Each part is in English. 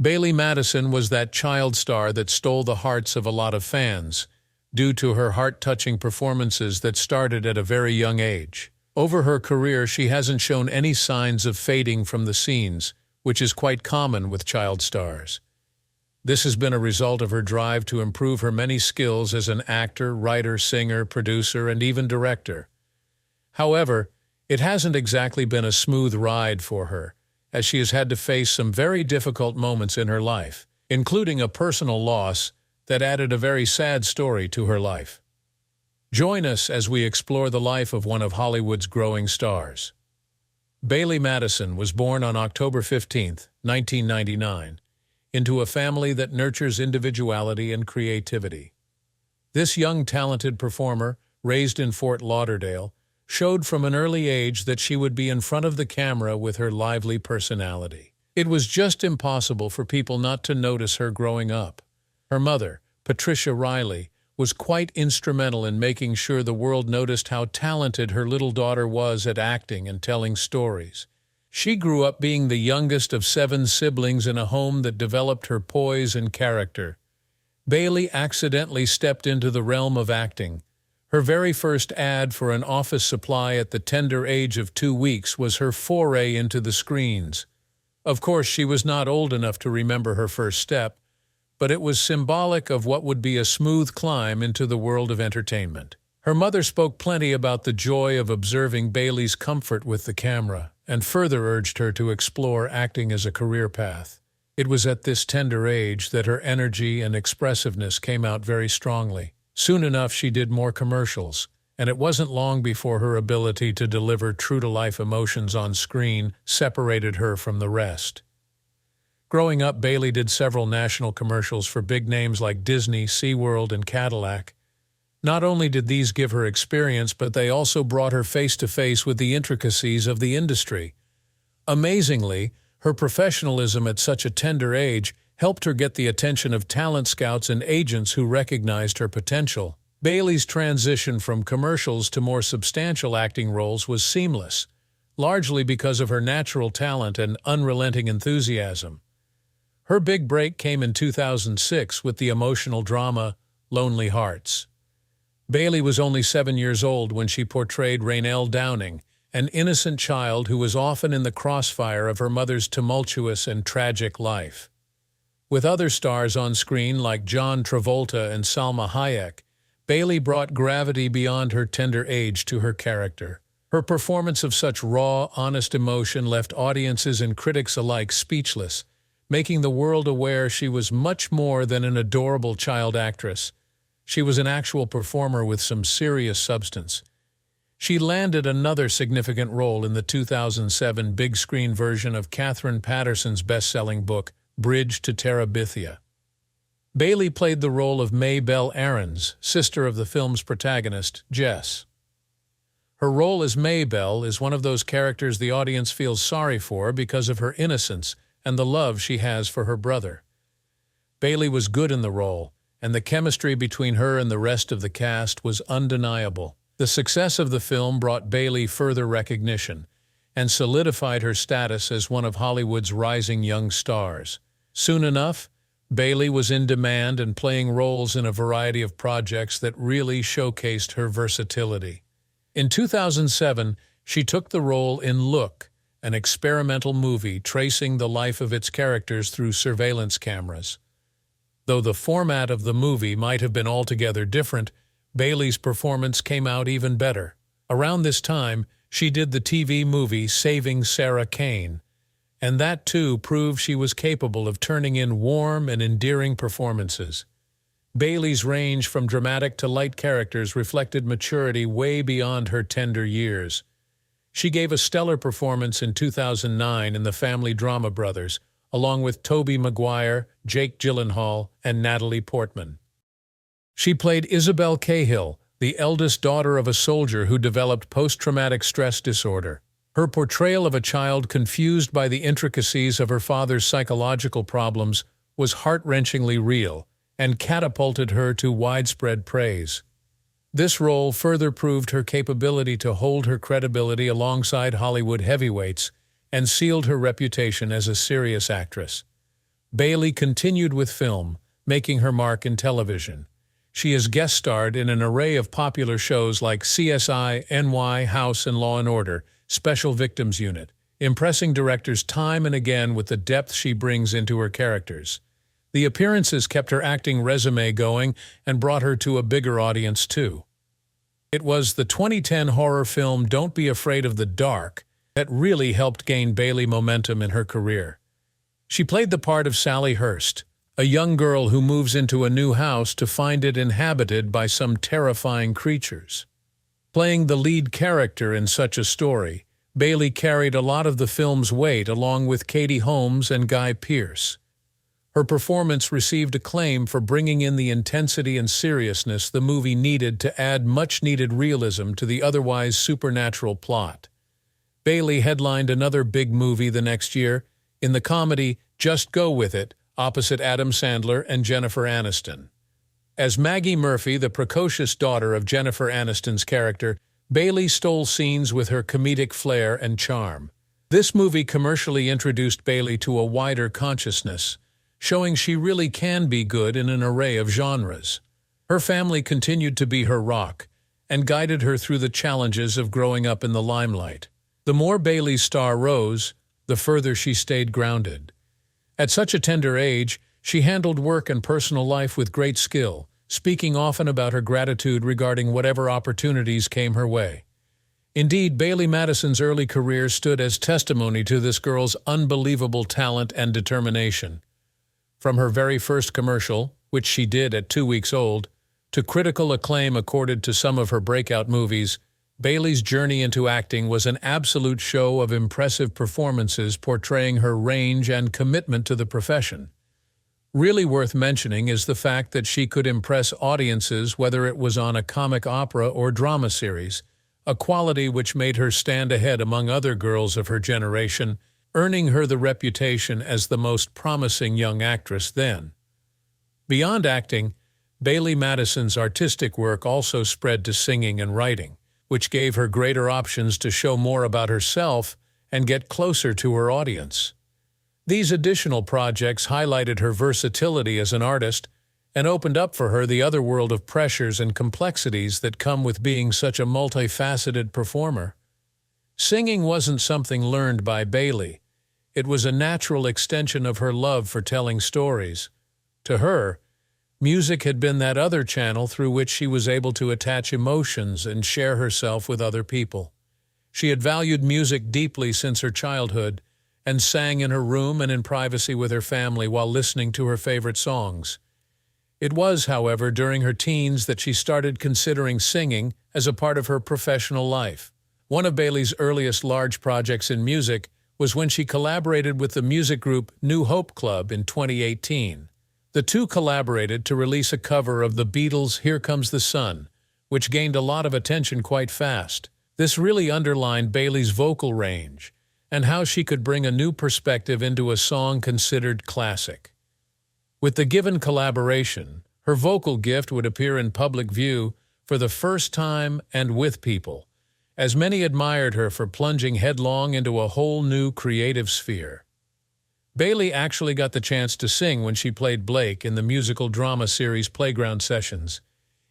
Bailee Madison was that child star that stole the hearts of a lot of fans, due to her heart-touching performances that started at a very young age. Over her career, she hasn't shown any signs of fading from the scenes, which is quite common with child stars. This has been a result of her drive to improve her many skills as an actor, writer, singer, producer, and even director. However, it hasn't exactly been a smooth ride for her, as she has had to face some very difficult moments in her life, including a personal loss that added a very sad story to her life. Join us as we explore the life of one of Hollywood's growing stars. Bailee Madison was born on October 15, 1999, into a family that nurtures individuality and creativity. This young, talented performer, raised in Fort Lauderdale, showed from an early age that she would be in front of the camera with her lively personality. It was just impossible for people not to notice her growing up. Her mother, Patricia Riley, was quite instrumental in making sure the world noticed how talented her little daughter was at acting and telling stories. She grew up being the youngest of 7 siblings in a home that developed her poise and character. Bailee accidentally stepped into the realm of acting. Her very first ad for an office supply at the tender age of 2 weeks was her foray into the screens. Of course, she was not old enough to remember her first step, but it was symbolic of what would be a smooth climb into the world of entertainment. Her mother spoke plenty about the joy of observing Bailee's comfort with the camera, and further urged her to explore acting as a career path. It was at this tender age that her energy and expressiveness came out very strongly. Soon enough, she did more commercials, and it wasn't long before her ability to deliver true-to-life emotions on screen separated her from the rest. Growing up, Bailee did several national commercials for big names like Disney, SeaWorld, and Cadillac. Not only did these give her experience, but they also brought her face-to-face with the intricacies of the industry. Amazingly, her professionalism at such a tender age helped her get the attention of talent scouts and agents who recognized her potential. Bailee's transition from commercials to more substantial acting roles was seamless, largely because of her natural talent and unrelenting enthusiasm. Her big break came in 2006 with the emotional drama Lonely Hearts. Bailee was only 7 years old when she portrayed Raynell Downing, an innocent child who was often in the crossfire of her mother's tumultuous and tragic life. With other stars on screen like John Travolta and Salma Hayek, Bailee brought gravity beyond her tender age to her character. Her performance of such raw, honest emotion left audiences and critics alike speechless, making the world aware she was much more than an adorable child actress. She was an actual performer with some serious substance. She landed another significant role in the 2007 big-screen version of Katherine Patterson's best-selling book, Bridge to Terabithia. Bailee played the role of May Belle Aarons, sister of the film's protagonist, Jess. Her role as May Belle is one of those characters the audience feels sorry for because of her innocence and the love she has for her brother. Bailee was good in the role, and the chemistry between her and the rest of the cast was undeniable. The success of the film brought Bailee further recognition and solidified her status as one of Hollywood's rising young stars. Soon enough, Bailee was in demand and playing roles in a variety of projects that really showcased her versatility. In 2007, she took the role in Look, an experimental movie tracing the life of its characters through surveillance cameras. Though the format of the movie might have been altogether different, Bailee's performance came out even better. Around this time, she did the TV movie Saving Sarah Kane, and that too proved she was capable of turning in warm and endearing performances. Bailee's range from dramatic to light characters reflected maturity way beyond her tender years. She gave a stellar performance in 2009 in the family drama Brothers, along with Tobey Maguire, Jake Gyllenhaal, and Natalie Portman. She played Isabel Cahill, the eldest daughter of a soldier who developed post-traumatic stress disorder. Her portrayal of a child confused by the intricacies of her father's psychological problems was heart-wrenchingly real and catapulted her to widespread praise. This role further proved her capability to hold her credibility alongside Hollywood heavyweights and sealed her reputation as a serious actress. Bailee continued with film, making her mark in television. She has guest starred in an array of popular shows like CSI, NY, House and Law & Order, Special Victims Unit, impressing directors time and again with the depth she brings into her characters. The appearances kept her acting resume going and brought her to a bigger audience too. It was the 2010 horror film Don't Be Afraid of the Dark that really helped gain Bailee momentum in her career. She played the part of Sally Hurst, a young girl who moves into a new house to find it inhabited by some terrifying creatures. Playing the lead character in such a story, Bailee carried a lot of the film's weight along with Katie Holmes and Guy Pearce. Her performance received acclaim for bringing in the intensity and seriousness the movie needed to add much-needed realism to the otherwise supernatural plot. Bailee headlined another big movie the next year, in the comedy Just Go With It, opposite Adam Sandler and Jennifer Aniston. As Maggie Murphy, the precocious daughter of Jennifer Aniston's character, Bailee stole scenes with her comedic flair and charm. This movie commercially introduced Bailee to a wider consciousness, showing she really can be good in an array of genres. Her family continued to be her rock and guided her through the challenges of growing up in the limelight. The more Bailee's star rose, the further she stayed grounded. At such a tender age, she handled work and personal life with great skill, speaking often about her gratitude regarding whatever opportunities came her way. Indeed, Bailee Madison's early career stood as testimony to this girl's unbelievable talent and determination. From her very first commercial, which she did at 2 weeks old, to critical acclaim accorded to some of her breakout movies, Bailee's journey into acting was an absolute show of impressive performances portraying her range and commitment to the profession. Really worth mentioning is the fact that she could impress audiences whether it was on a comic opera or drama series, a quality which made her stand ahead among other girls of her generation, earning her the reputation as the most promising young actress then. Beyond acting, Bailee Madison's artistic work also spread to singing and writing, which gave her greater options to show more about herself and get closer to her audience. These additional projects highlighted her versatility as an artist and opened up for her the other world of pressures and complexities that come with being such a multifaceted performer. Singing wasn't something learned by Bailee. It was a natural extension of her love for telling stories. To her, music had been that other channel through which she was able to attach emotions and share herself with other people. She had valued music deeply since her childhood and sang in her room and in privacy with her family while listening to her favorite songs. It was, however, during her teens that she started considering singing as a part of her professional life. One of Bailee's earliest large projects in music was when she collaborated with the music group New Hope Club in 2018. The two collaborated to release a cover of the Beatles' Here Comes the Sun, which gained a lot of attention quite fast. This really underlined Bailee's vocal range and how she could bring a new perspective into a song considered classic. With the given collaboration, her vocal gift would appear in public view for the first time and with people, as many admired her for plunging headlong into a whole new creative sphere. Bailee actually got the chance to sing when she played Blake in the musical drama series Playground Sessions.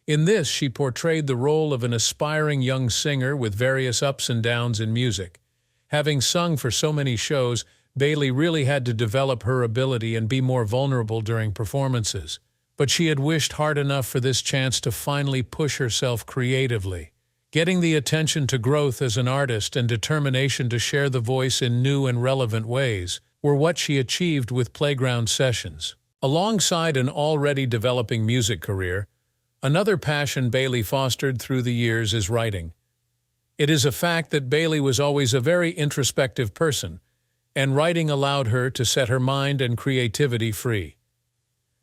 In this, she portrayed the role of an aspiring young singer with various ups and downs in music. Having sung for so many shows, Bailee really had to develop her ability and be more vulnerable during performances. But she had wished hard enough for this chance to finally push herself creatively. Getting the attention to growth as an artist and determination to share the voice in new and relevant ways were what she achieved with Playground Sessions. Alongside an already developing music career, another passion Bailee fostered through the years is writing. It is a fact that Bailee was always a very introspective person, and writing allowed her to set her mind and creativity free.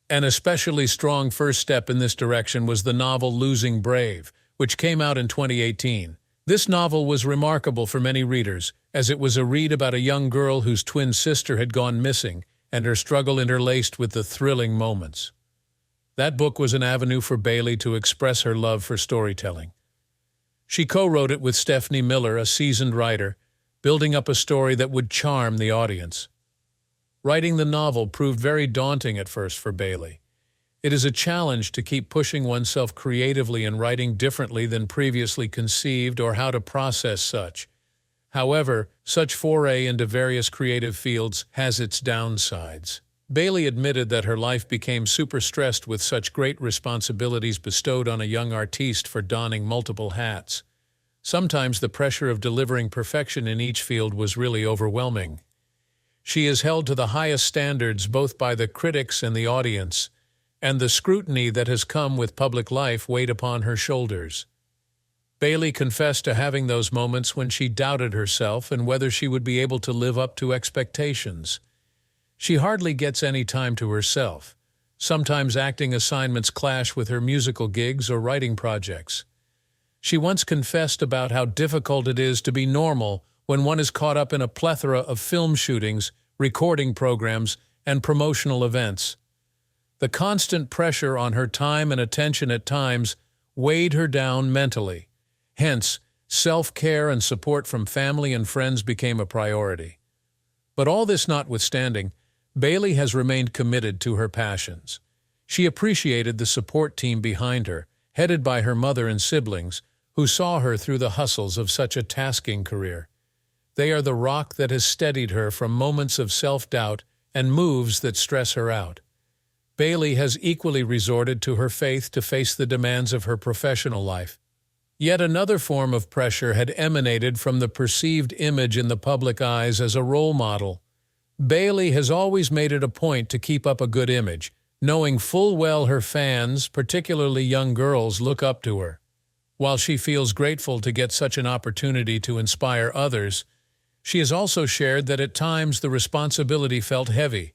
An especially strong first step in this direction was the novel Losing Brave, which came out in 2018. This novel was remarkable for many readers, as it was a read about a young girl whose twin sister had gone missing and her struggle interlaced with the thrilling moments. That book was an avenue for Bailee to express her love for storytelling. She co-wrote it with Stephanie Miller, a seasoned writer, building up a story that would charm the audience. Writing the novel proved very daunting at first for Bailee. It is a challenge to keep pushing oneself creatively and writing differently than previously conceived or how to process such. However, such foray into various creative fields has its downsides. Bailee admitted that her life became super stressed with such great responsibilities bestowed on a young artiste for donning multiple hats. Sometimes the pressure of delivering perfection in each field was really overwhelming. She is held to the highest standards both by the critics and the audience, and the scrutiny that has come with public life weighed upon her shoulders. Bailee confessed to having those moments when she doubted herself and whether she would be able to live up to expectations. She hardly gets any time to herself. Sometimes acting assignments clash with her musical gigs or writing projects. She once confessed about how difficult it is to be normal when one is caught up in a plethora of film shootings, recording programs, and promotional events. The constant pressure on her time and attention at times weighed her down mentally. Hence, self-care and support from family and friends became a priority. But all this notwithstanding, Bailee has remained committed to her passions. She appreciated the support team behind her, headed by her mother and siblings, who saw her through the hustles of such a tasking career. They are the rock that has steadied her from moments of self-doubt and moves that stress her out. Bailee has equally resorted to her faith to face the demands of her professional life. Yet another form of pressure had emanated from the perceived image in the public eyes as a role model. Bailee has always made it a point to keep up a good image, knowing full well her fans, particularly young girls, look up to her. While she feels grateful to get such an opportunity to inspire others, she has also shared that at times the responsibility felt heavy.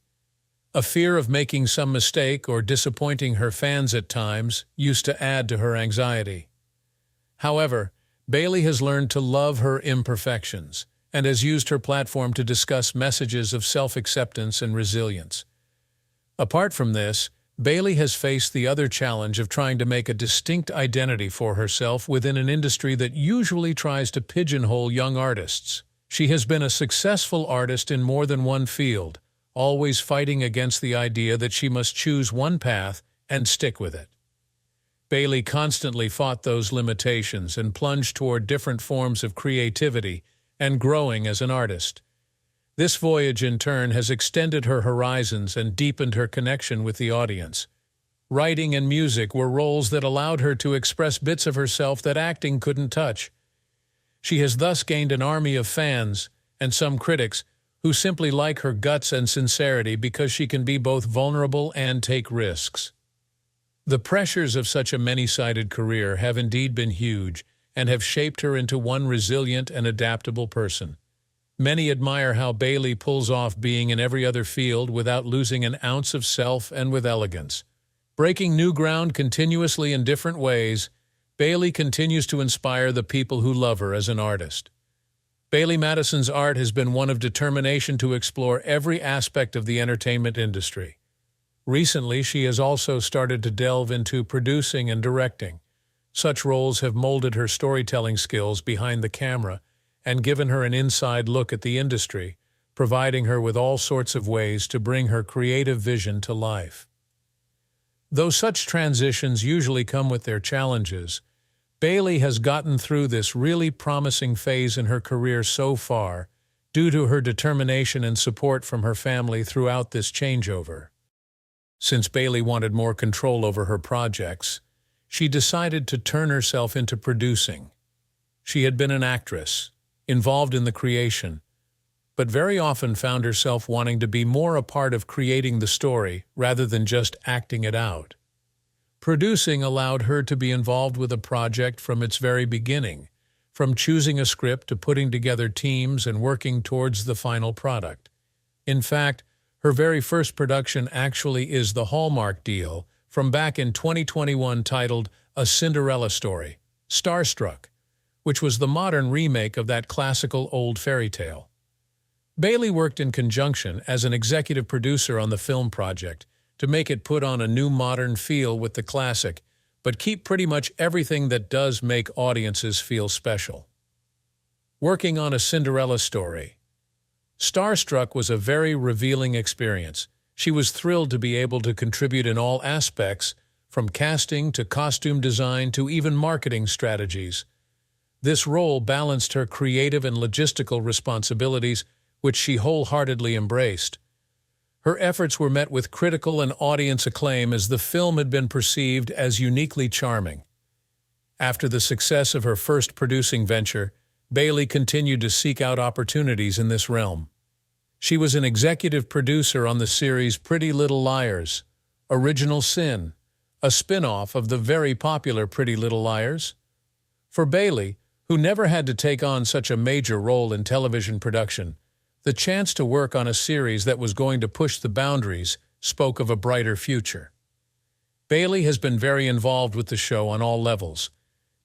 A fear of making some mistake or disappointing her fans at times used to add to her anxiety. However, Bailee has learned to love her imperfections and has used her platform to discuss messages of self-acceptance and resilience. Apart from this, Bailee has faced the other challenge of trying to make a distinct identity for herself within an industry that usually tries to pigeonhole young artists. She has been a successful artist in more than one field, always fighting against the idea that she must choose one path and stick with it. Bailee constantly fought those limitations and plunged toward different forms of creativity and growing as an artist. This voyage, in turn, has extended her horizons and deepened her connection with the audience. Writing and music were roles that allowed her to express bits of herself that acting couldn't touch. She has thus gained an army of fans and some critics who simply like her guts and sincerity because she can be both vulnerable and take risks. The pressures of such a many-sided career have indeed been huge and have shaped her into one resilient and adaptable person. Many admire how Bailee pulls off being in every other field without losing an ounce of self and with elegance. Breaking new ground continuously in different ways, Bailee continues to inspire the people who love her as an artist. Bailee Madison's art has been one of determination to explore every aspect of the entertainment industry. Recently, she has also started to delve into producing and directing. Such roles have molded her storytelling skills behind the camera and given her an inside look at the industry, providing her with all sorts of ways to bring her creative vision to life. Though such transitions usually come with their challenges, Bailee has gotten through this really promising phase in her career so far due to her determination and support from her family throughout this changeover. Since Bailee wanted more control over her projects, she decided to turn herself into producing. She had been an actress, involved in the creation, but very often found herself wanting to be more a part of creating the story rather than just acting it out. Producing allowed her to be involved with a project from its very beginning, from choosing a script to putting together teams and working towards the final product. In fact, her very first production actually is the Hallmark deal from back in 2021 titled A Cinderella Story, Starstruck, which was the modern remake of that classical old fairy tale. Bailee worked in conjunction as an executive producer on the film project to make it put on a new modern feel with the classic, but keep pretty much everything that does make audiences feel special. Working on A Cinderella Story. Starstruck was a very revealing experience. She was thrilled to be able to contribute in all aspects, from casting to costume design to even marketing strategies. This role balanced her creative and logistical responsibilities, which she wholeheartedly embraced. Her efforts were met with critical and audience acclaim as the film had been perceived as uniquely charming. After the success of her first producing venture, Bailee continued to seek out opportunities in this realm. She was an executive producer on the series Pretty Little Liars, Original Sin, a spin-off of the very popular Pretty Little Liars. For Bailee, who never had to take on such a major role in television production, the chance to work on a series that was going to push the boundaries spoke of a brighter future. Bailee has been very involved with the show on all levels,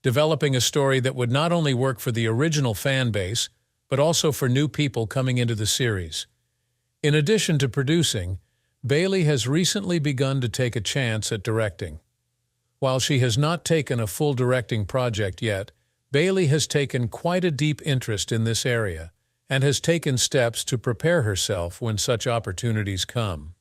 developing a story that would not only work for the original fan base, but also for new people coming into the series. In addition to producing, Bailee has recently begun to take a chance at directing. While she has not taken a full directing project yet, Bailee has taken quite a deep interest in this area and has taken steps to prepare herself when such opportunities come.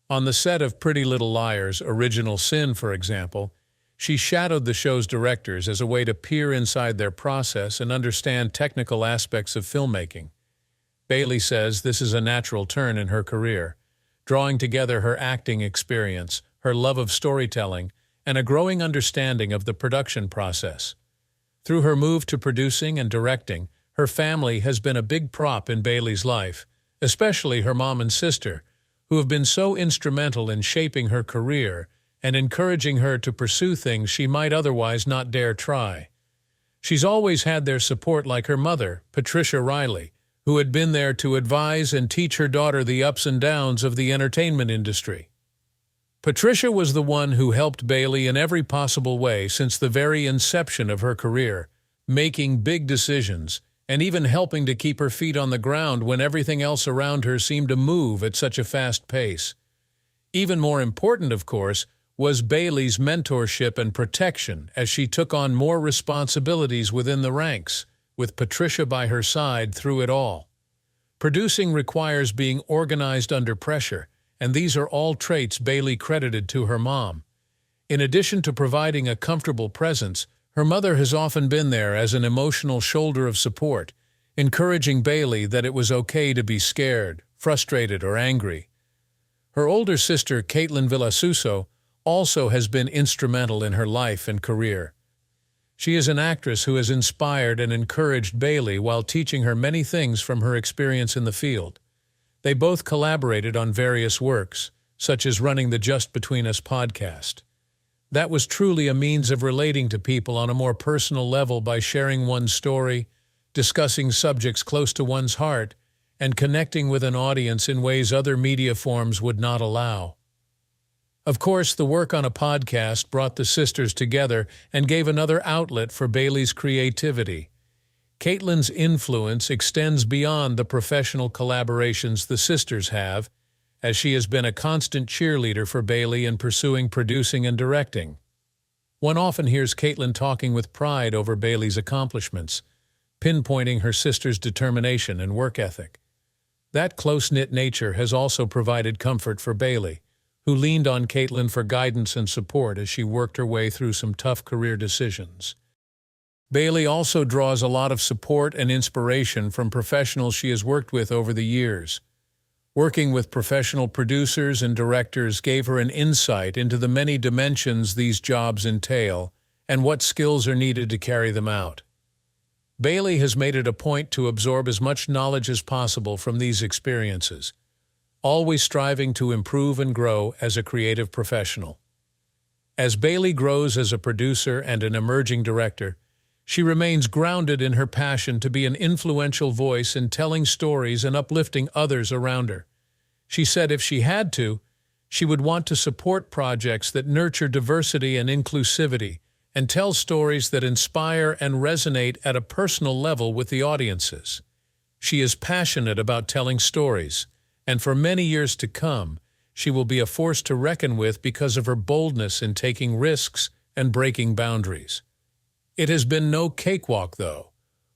On the set of Pretty Little Liars, Original Sin, for example, she shadowed the show's directors as a way to peer inside their process and understand technical aspects of filmmaking. Bailee says this is a natural turn in her career, drawing together her acting experience, her love of storytelling, and a growing understanding of the production process. Through her move to producing and directing, her family has been a big prop in Bailee's life, especially her mom and sister, who have been so instrumental in shaping her career and encouraging her to pursue things she might otherwise not dare try. She's always had their support, like her mother, Patricia Riley, who had been there to advise and teach her daughter the ups and downs of the entertainment industry. Patricia was the one who helped Bailee in every possible way since the very inception of her career, making big decisions and even helping to keep her feet on the ground when everything else around her seemed to move at such a fast pace. Even more important, of course, was Bailee's mentorship and protection as she took on more responsibilities within the ranks, with Patricia by her side through it all. Producing requires being organized under pressure, and these are all traits Bailee credited to her mom. In addition to providing a comfortable presence, her mother has often been there as an emotional shoulder of support, encouraging Bailee that it was okay to be scared, frustrated, or angry. Her older sister, Caitlin Villasuso, also has been instrumental in her life and career. She is an actress who has inspired and encouraged Bailee while teaching her many things from her experience in the field. They both collaborated on various works, such as running the Just Between Us podcast. That was truly a means of relating to people on a more personal level by sharing one's story, discussing subjects close to one's heart, and connecting with an audience in ways other media forms would not allow. Of course, the work on a podcast brought the sisters together and gave another outlet for Bailee's creativity. Caitlin's influence extends beyond the professional collaborations the sisters have, as she has been a constant cheerleader for Bailee in pursuing producing and directing. One often hears Caitlin talking with pride over Bailee's accomplishments, pinpointing her sister's determination and work ethic. That close-knit nature has also provided comfort for Bailee, who leaned on Caitlin for guidance and support as she worked her way through some tough career decisions. Bailee also draws a lot of support and inspiration from professionals she has worked with over the years. Working with professional producers and directors gave her an insight into the many dimensions these jobs entail and what skills are needed to carry them out. Bailee has made it a point to absorb as much knowledge as possible from these experiences, always striving to improve and grow as a creative professional. As Bailee grows as a producer and an emerging director, she remains grounded in her passion to be an influential voice in telling stories and uplifting others around her. She said if she had to, she would want to support projects that nurture diversity and inclusivity and tell stories that inspire and resonate at a personal level with the audiences. She is passionate about telling stories, and for many years to come, she will be a force to reckon with because of her boldness in taking risks and breaking boundaries. It has been no cakewalk, though.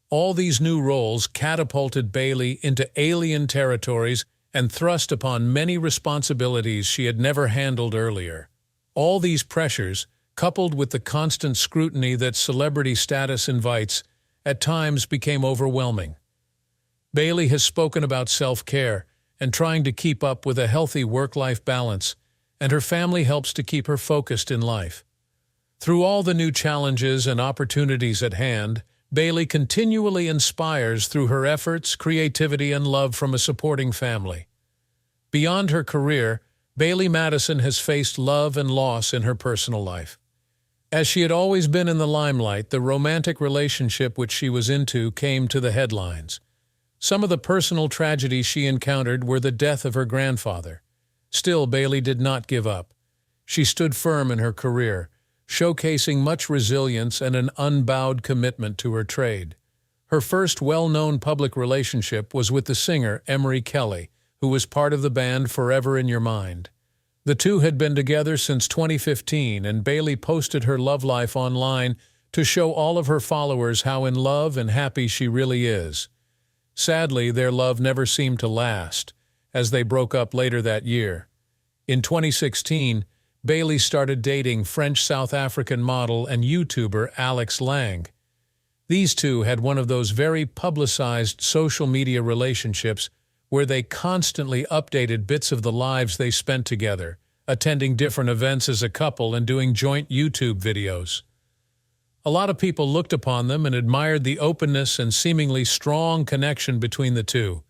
All these new roles catapulted Bailee into alien territories and thrust upon many responsibilities she had never handled earlier. All these pressures, coupled with the constant scrutiny that celebrity status invites, at times became overwhelming. Bailee has spoken about self-care and trying to keep up with a healthy work-life balance, and her family helps to keep her focused in life. Through all the new challenges and opportunities at hand, Bailee continually inspires through her efforts, creativity, and love from a supporting family. Beyond her career, Bailee Madison has faced love and loss in her personal life. As she had always been in the limelight, the romantic relationship which she was into came to the headlines. Some of the personal tragedies she encountered were the death of her grandfather. Still, Bailee did not give up. She stood firm in her career, showcasing much resilience and an unbowed commitment to her trade. Her first well-known public relationship was with the singer Emery Kelly, who was part of the band Forever in Your Mind. The two had been together since 2015, and Bailee posted her love life online to show all of her followers how in love and happy she really is. Sadly, their love never seemed to last, as they broke up later that year. In 2016, Bailee started dating French South African model and YouTuber Alex Lang. These two had one of those very publicized social media relationships where they constantly updated bits of the lives they spent together, attending different events as a couple and doing joint YouTube videos. A lot of people looked upon them and admired the openness and seemingly strong connection between the two.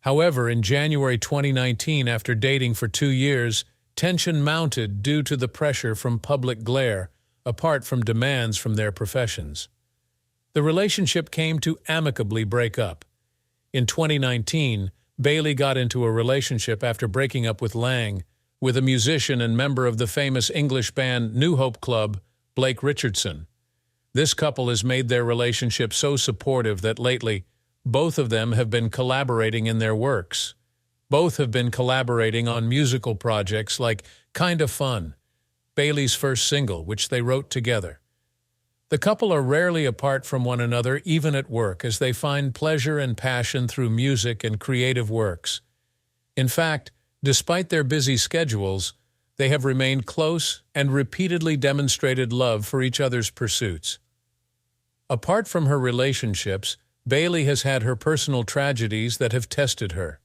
However, in January 2019, after dating for 2 years, tension mounted due to the pressure from public glare, apart from demands from their professions. The relationship came to amicably break up. In 2019, Bailee got into a relationship after breaking up with Lang, with a musician and member of the famous English band New Hope Club, Blake Richardson. This couple has made their relationship so supportive that lately, both of them have been collaborating in their works. Both have been collaborating on musical projects like Kinda Fun, Bailee's first single, which they wrote together. The couple are rarely apart from one another, even at work, as they find pleasure and passion through music and creative works. In fact, despite their busy schedules, they have remained close and repeatedly demonstrated love for each other's pursuits. Apart from her relationships, Bailee has had her personal tragedies that have tested her.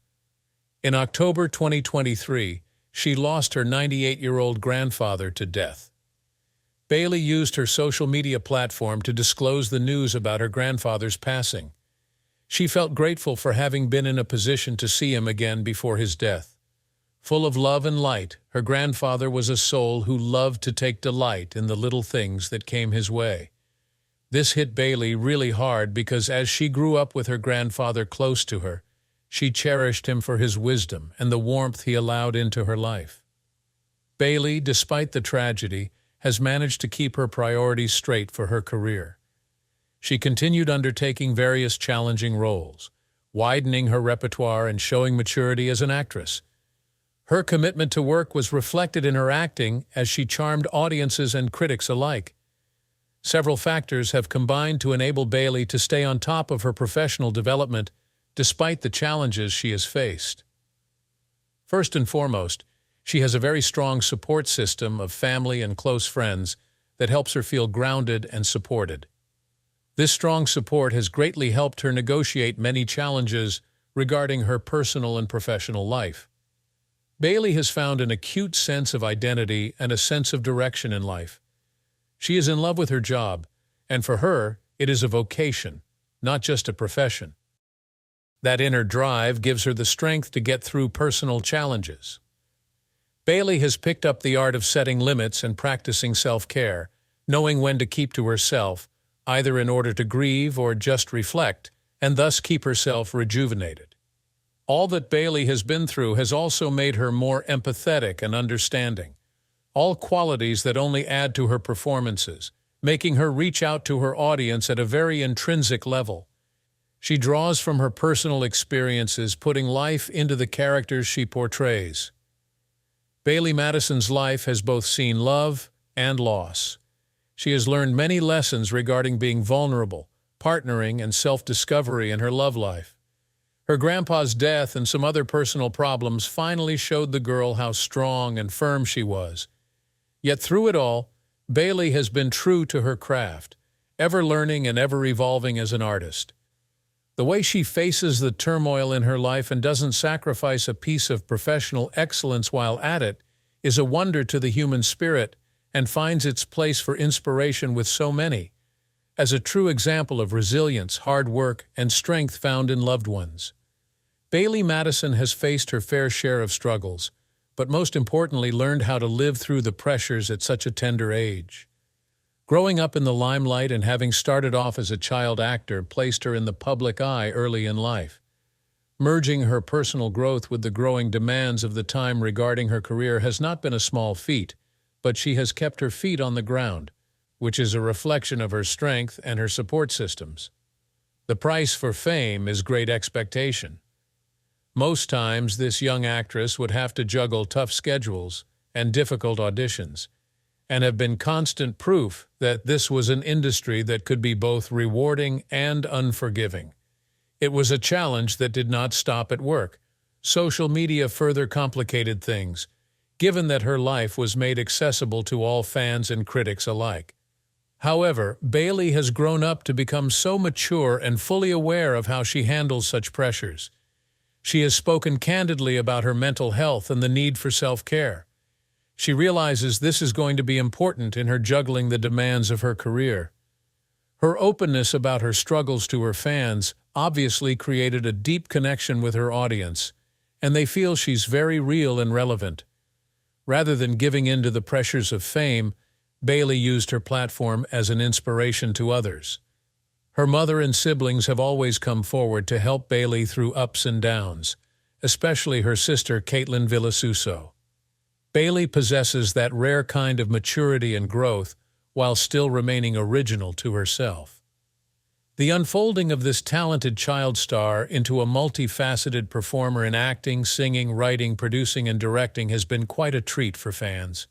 In October 2023, she lost her 98-year-old grandfather to death. Bailee used her social media platform to disclose the news about her grandfather's passing. She felt grateful for having been in a position to see him again before his death. Full of love and light, her grandfather was a soul who loved to take delight in the little things that came his way. This hit Bailee really hard because as she grew up with her grandfather close to her, she cherished him for his wisdom and the warmth he allowed into her life. Bailee, despite the tragedy, has managed to keep her priorities straight for her career. She continued undertaking various challenging roles, widening her repertoire and showing maturity as an actress. Her commitment to work was reflected in her acting as she charmed audiences and critics alike. Several factors have combined to enable Bailee to stay on top of her professional development despite the challenges she has faced. First and foremost, she has a very strong support system of family and close friends that helps her feel grounded and supported. This strong support has greatly helped her negotiate many challenges regarding her personal and professional life. Bailee has found an acute sense of identity and a sense of direction in life. She is in love with her job, and for her, it is a vocation, not just a profession. That inner drive gives her the strength to get through personal challenges. Bailee has picked up the art of setting limits and practicing self-care, knowing when to keep to herself, either in order to grieve or just reflect, and thus keep herself rejuvenated. All that Bailee has been through has also made her more empathetic and understanding, all qualities that only add to her performances, making her reach out to her audience at a very intrinsic level. She draws from her personal experiences, putting life into the characters she portrays. Bailee Madison's life has both seen love and loss. She has learned many lessons regarding being vulnerable, partnering, and self-discovery in her love life. Her grandpa's death and some other personal problems finally showed the girl how strong and firm she was. Yet through it all, Bailee has been true to her craft, ever learning and ever evolving as an artist. The way she faces the turmoil in her life and doesn't sacrifice a piece of professional excellence while at it is a wonder to the human spirit and finds its place for inspiration with so many, as a true example of resilience, hard work, and strength found in loved ones. Bailee Madison has faced her fair share of struggles, but most importantly learned how to live through the pressures at such a tender age. Growing up in the limelight and having started off as a child actor placed her in the public eye early in life. Merging her personal growth with the growing demands of the time regarding her career has not been a small feat, but she has kept her feet on the ground, which is a reflection of her strength and her support systems. The price for fame is great expectation. Most times, this young actress would have to juggle tough schedules and difficult auditions, and have been constant proof that this was an industry that could be both rewarding and unforgiving. It was a challenge that did not stop at work. Social media further complicated things, given that her life was made accessible to all fans and critics alike. However, Bailee has grown up to become so mature and fully aware of how she handles such pressures. She has spoken candidly about her mental health and the need for self-care. She realizes this is going to be important in her juggling the demands of her career. Her openness about her struggles to her fans obviously created a deep connection with her audience, and they feel she's very real and relevant. Rather than giving in to the pressures of fame, Bailee used her platform as an inspiration to others. Her mother and siblings have always come forward to help Bailee through ups and downs, especially her sister Caitlin Villasuso. Bailee possesses that rare kind of maturity and growth while still remaining original to herself. The unfolding of this talented child star into a multifaceted performer in acting, singing, writing, producing, and directing has been quite a treat for fans.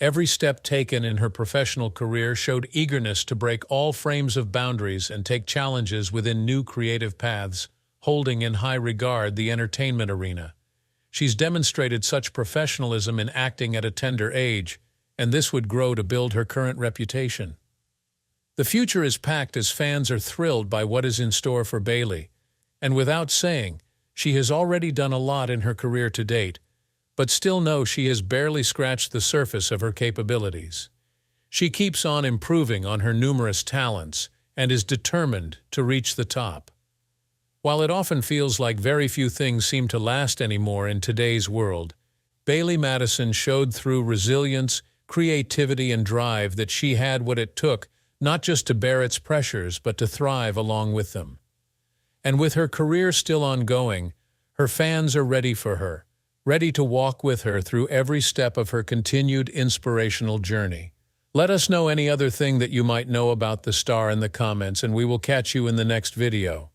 Every step taken in her professional career showed eagerness to break all frames of boundaries and take challenges within new creative paths, holding in high regard the entertainment arena. She's demonstrated such professionalism in acting at a tender age, and this would grow to build her current reputation. The future is packed as fans are thrilled by what is in store for Bailee, and without saying, she has already done a lot in her career to date, but still know she has barely scratched the surface of her capabilities. She keeps on improving on her numerous talents and is determined to reach the top. While it often feels like very few things seem to last anymore in today's world, Bailee Madison showed through resilience, creativity, and drive that she had what it took not just to bear its pressures but to thrive along with them. And with her career still ongoing, her fans are ready for her, ready to walk with her through every step of her continued inspirational journey. Let us know any other thing that you might know about the star in the comments, and we will catch you in the next video.